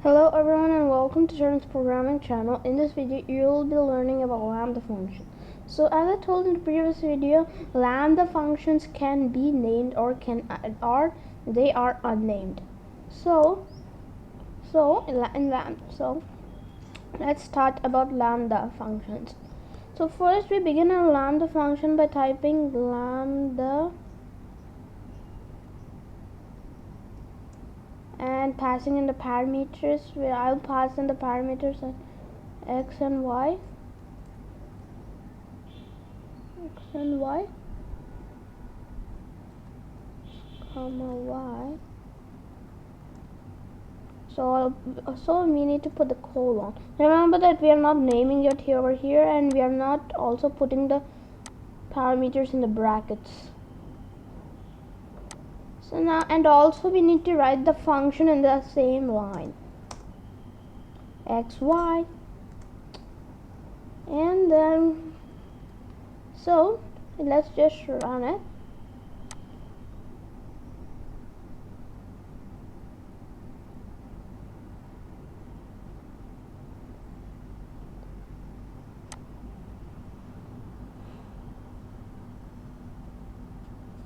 Hello everyone and welcome to Charan's programming channel. In this video you will be learning about lambda function. So as I told in the previous video, lambda functions can be named or they are unnamed. So let's start about lambda functions. So first we begin our lambda function by typing lambda and passing in the parameters, where I'll pass in the parameters x and y, comma y. So we need to put the colon. Remember that we are not naming it over here, and we are not also putting the parameters in the brackets. So now, and also we need to write the function in the same line, x, y, and then so let's just run it.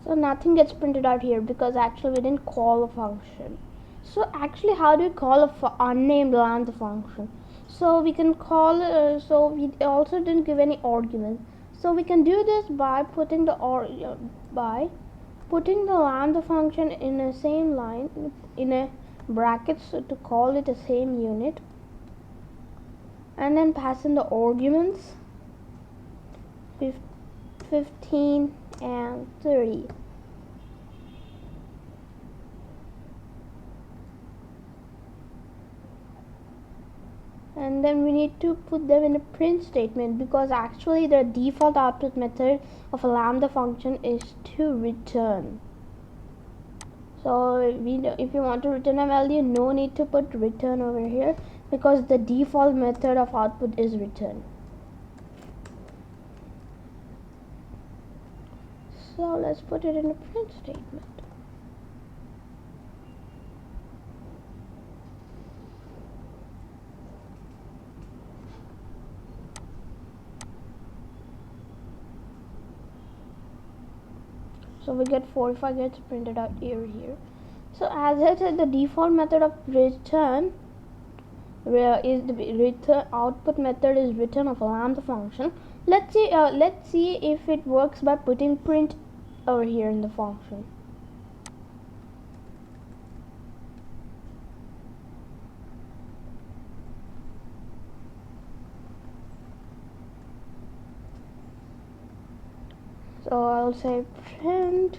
So nothing gets printed out here because actually we didn't call a function. So actually, how do we call a unnamed lambda function? So we can call so we also didn't give any argument. So we can do this by putting the lambda function in the same line in a brackets to call it the same unit, and then pass in the arguments 15 and 30. And then we need to put them in a print statement, because actually the default output method of a lambda function is to return. So if you want to return a value, no need to put return over here, because the default method of output is return. So let's put it in a print statement. So we get 45 gets printed out here. So as I said, the default method of return output method is return of a lambda function. Let's see if it works by putting print over here in the function. So I'll say print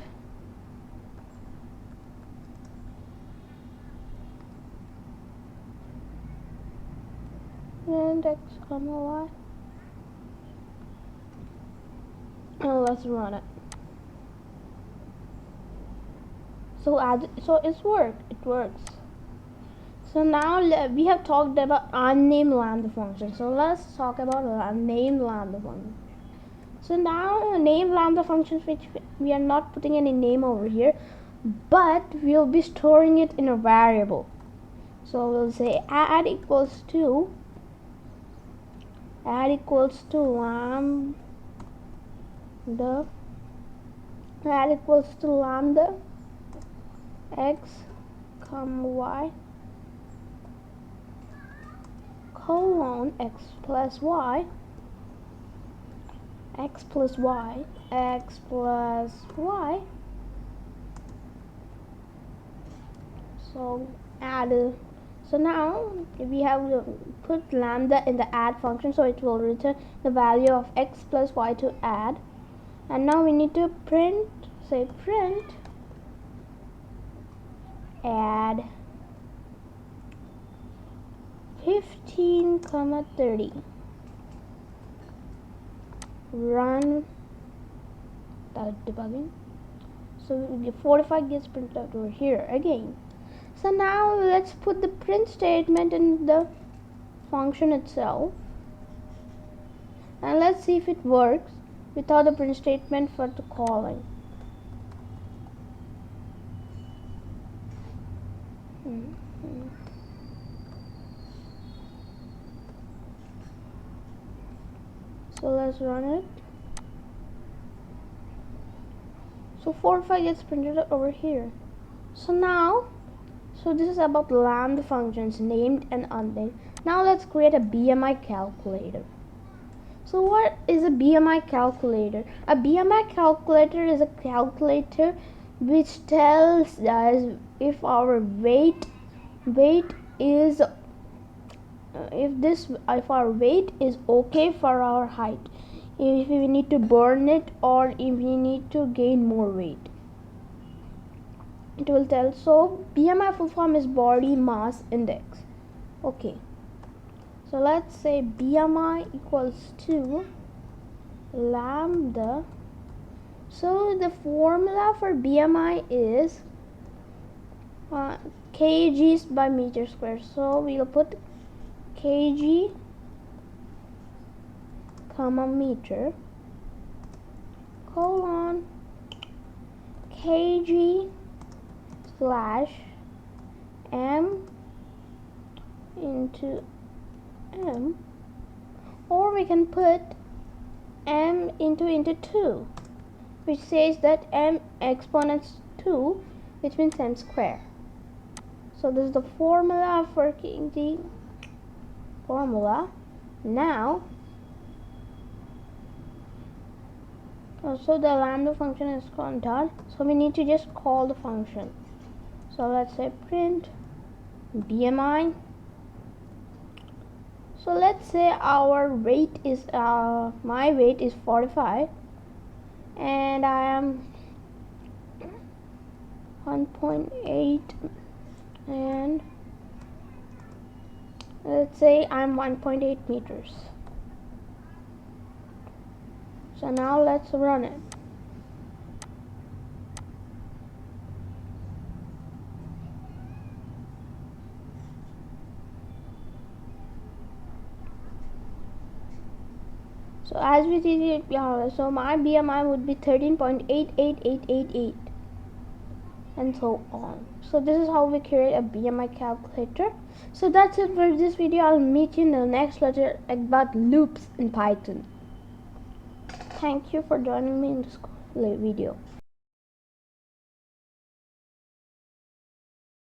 x comma y. Oh, let's run it. So it works. So now we have talked about unnamed lambda function. So let's talk about named lambda function. So now named lambda functions, which we are not putting any name over here, but we'll be storing it in a variable. So we'll say add equals to lambda x comma y colon x plus y. So so now we have put lambda in the add function, so it will return the value of x plus y to add. And now we need to print add 15 comma 30. Run without debugging. So 45 gets printed out over here again. So now let's put the print statement in the function itself, and let's see if it works without the print statement for the calling. So let's run it. So 45 gets printed over here. So now, so this is about lambda functions, named and unnamed. Now let's create a BMI calculator. So what is a BMI calculator? A BMI calculator is a calculator which tells us if our weight is if our weight is okay for our height, if we need to burn it or if we need to gain more weight. It will tell. So BMI full form is body mass index. Okay, so let's say BMI equals to lambda. So the formula for BMI is kgs by meter square. So we'll put kg comma meter colon kg slash m into m, or we can put m into 2, which says that m exponents 2, which means m square. So this is the formula for kg formula. Now so the lambda function is done, so we need to just call the function. So let's say print BMI. So let's say our weight is my weight is 45 and I am 1.8 and let's say I'm 1.8 meters. So now let's run it. So as we see, so my BMI would be 13.88888 and so on. So this is how we create a BMI calculator. So that's it for this video. I'll meet you in the next lecture about loops in Python. Thank you for joining me in this video.